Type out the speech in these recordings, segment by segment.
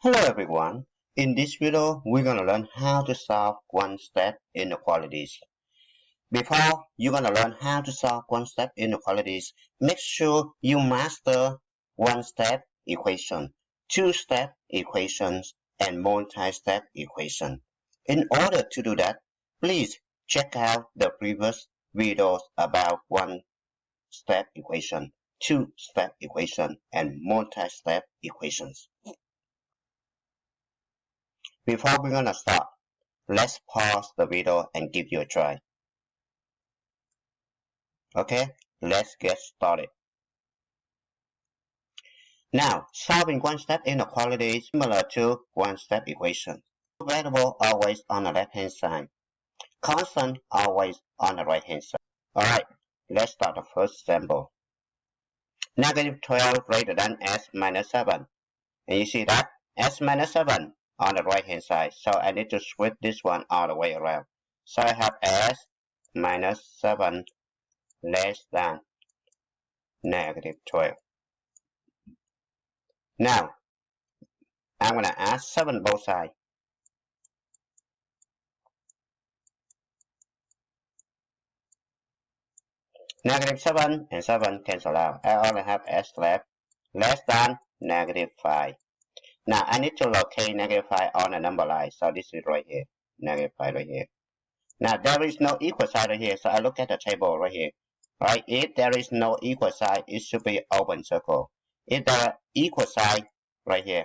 Hello everyone. In this video, we're gonna learn how to solve one-step inequalities. Before you're gonna learn how to solve one-step inequalities, make sure you master one-step equation, two-step equations, and multi-step equation. In order to do that, please check out the previous videos about one-step equation, two-step equation, and multi-step equations. Before we're gonna start, let's pause the video and give you a try. Okay, let's get started. Now, solving one-step inequality is similar to one-step equation. Variable always on the left-hand side. Constant always on the right-hand side. Alright, let's start the first example. Negative 12 greater than s minus 7. And you see that? S minus 7 on the right-hand side. So I need to switch this one all the way around. So I have s minus 7 less than negative 12. Now, I'm going to add 7 both sides. Negative 7 and 7 cancel out. I only have s left, less than negative 5. Now, I need to locate negative 5 on a number line. So this is right here, negative 5 right here. Now, there is no equal sign right here. So I look at the table right here. Right? If there is no equal sign, it should be open circle. If there are equal sign right here,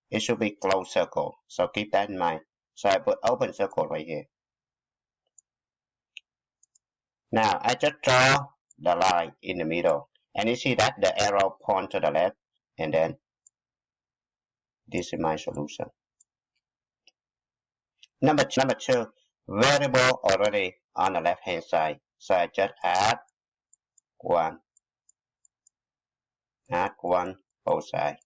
it should be closed circle. So keep that in mind. So I put open circle right here. Now I just draw the line in the middle. And you see that the arrow point to the left. And then this is my solution. Number two, variable already on the left hand side. So I just add 1. Add 1 both sides.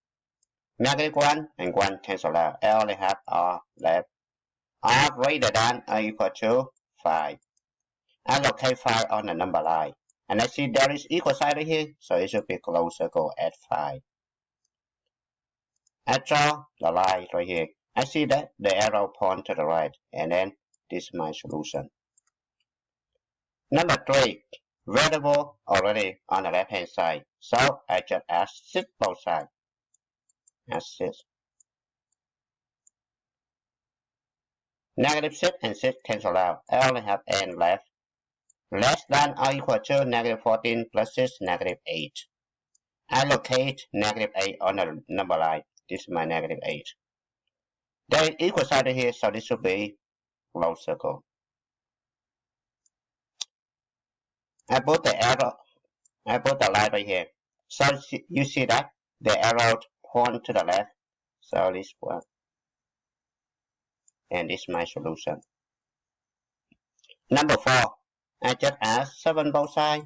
Negative 1 and 1 cancel out. I only have R left. R greater than or equal to 5. I locate 5 on the number line. And I see there is equal sign right here. So it should be closed circle at 5. I draw the line right here. I see that the arrow point to the right. And then this is my solution. Number 3. Variable already on the left hand side. So I just add 6 both sides. Add 6. Negative 6 and 6 cancel out. I only have n left. Less than or equal to negative 14 plus 6, negative 8. I locate negative 8 on the number line. This is my negative 8. There is equal sign here, so this should be closed circle. I put the line right here. So you see that the arrow point to the left. So this one. And this is my solution. Number 4. I just add 7 both sides.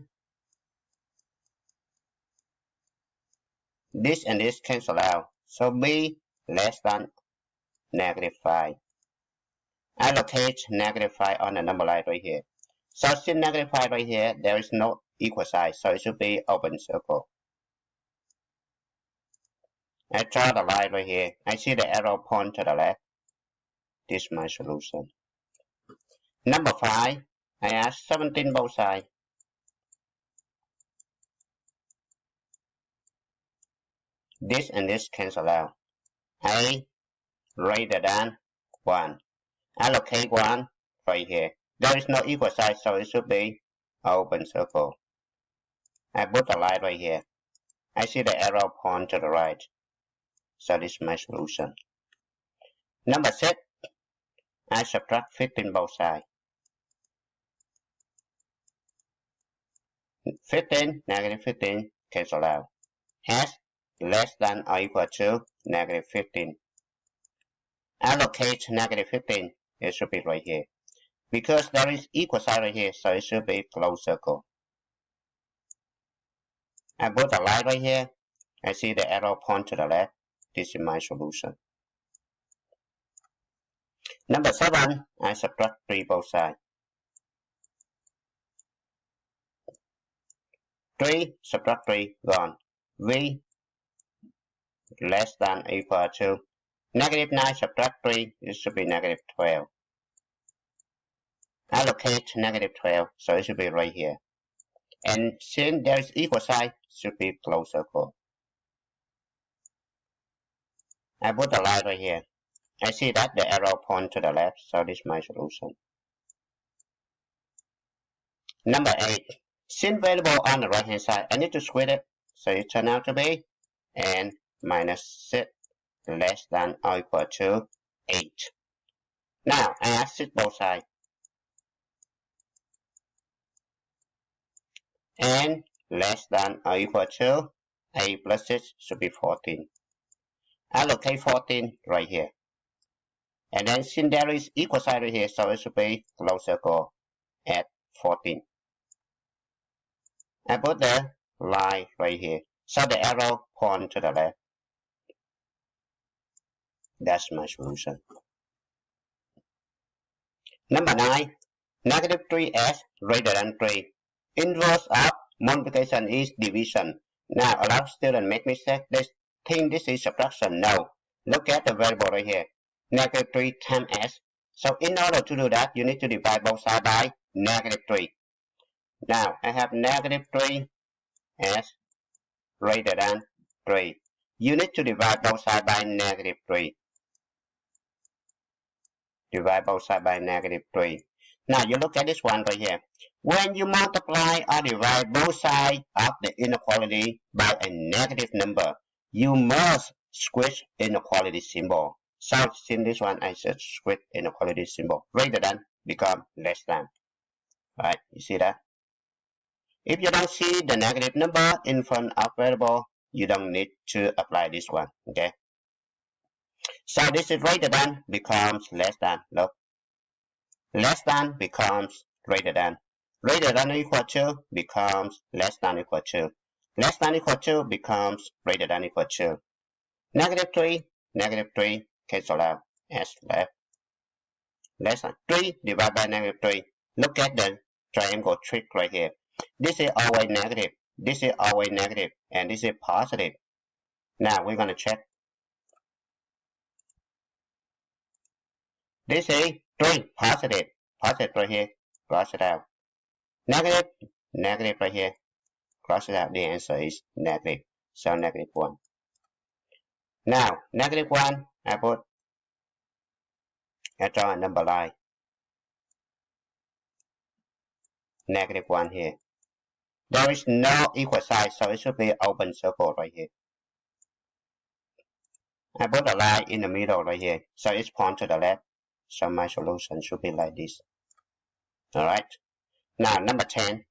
This and this cancel out. So b less than negative 5. I locate negative 5 on the number line right here. So since negative 5 right here, there is no equal sign, so it should be open circle. I draw the line right here. I see the arrow point to the left. This is my solution. Number 5, I add 17 both sides. This and this cancel out. A greater than 1. Allocate 1 right here. There is no equal sign, so it should be open circle. I put the line right here. I see the arrow point to the right. So this is my solution. Number 6, I subtract 15 both sides. 15, negative 15, cancel out. S less than or equal to negative 15. Allocate negative 15, it should be right here. Because there is equal sign right here, so it should be closed circle. I put the line right here. I see the arrow point to the left. This is my solution. Number 7, I subtract 3 both sides. 3 subtract 3 gone. V less than or equal to Negative 9 subtract 3, it should be negative 12. Allocate negative 12, so it should be right here. And since there is equal sign, it should be closed circle. I put a line right here. I see that the arrow point to the left, so this is my solution. Number 8. Since variable on the right hand side, I need to square it, so it turns out to be n minus 6 less than or equal to 8. Now I access both sides. N less than or equal to 8 plus 6 should be 14. Allocate 14 right here. And then since there is equal sign right here, so it should be closed circle at 14. I put the line right here. So the arrow point to the left. That's my solution. Number 9. Negative 3s greater than 3. Inverse of multiplication is division. Now a lot of students make mistake. They think this is subtraction. No. Look at the variable right here. Negative 3 times s. So in order to do that, you need to divide both sides by negative 3. Now I have negative 3s greater than 3. You need to divide both sides by negative 3. Divide both sides by negative 3. Now you look at this one right here. When you multiply or divide both sides of the inequality by a negative number, you must switch inequality symbol. So in this one, I should switch inequality symbol. Greater than become less than. Right? You see that? If you don't see the negative number in front of variable, you don't need to apply this one. Okay? So this is greater than becomes less than. Look. Less than becomes greater than. Greater than or equal to becomes less than or equal to. Less than or equal to becomes greater than or equal to. Negative 3 cancel out as left. Less than 3 divided by negative 3. Look at the triangle trick right here. This is always negative. This is always negative. And this is positive. Now we're going to check. This is 3 positive. Positive right here. Cross it out. Negative right here. Cross it out. The answer is negative. So negative 1. Now, negative 1, I draw a number line. Negative 1 here. There is no equal sign, so it should be open circle right here. I put a line in the middle right here, so it's point to the left. So my solution should be like this. Alright. Now, number 10.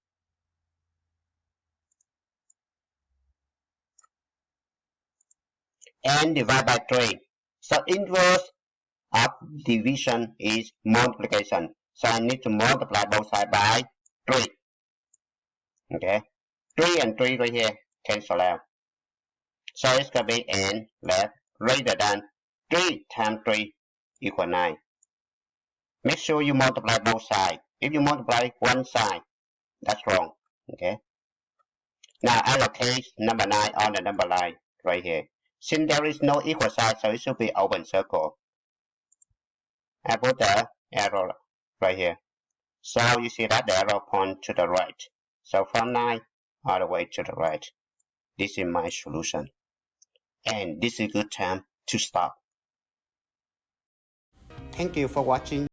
N divided by 3. So inverse of division is multiplication. So I need to multiply both sides by 3. Okay. 3 and 3 right here cancel out. So it's going to be n left greater than 3 times 3 equal 9. Make sure you multiply both sides. If you multiply one side, that's wrong. Okay. Now allocate number 9 on the number line right here. Since there is no equal sign, so it should be open circle. I put the arrow right here. So you see that the arrow point to the right. So from 9 all the way to the right. This is my solution. And this is a good time to stop. Thank you for watching.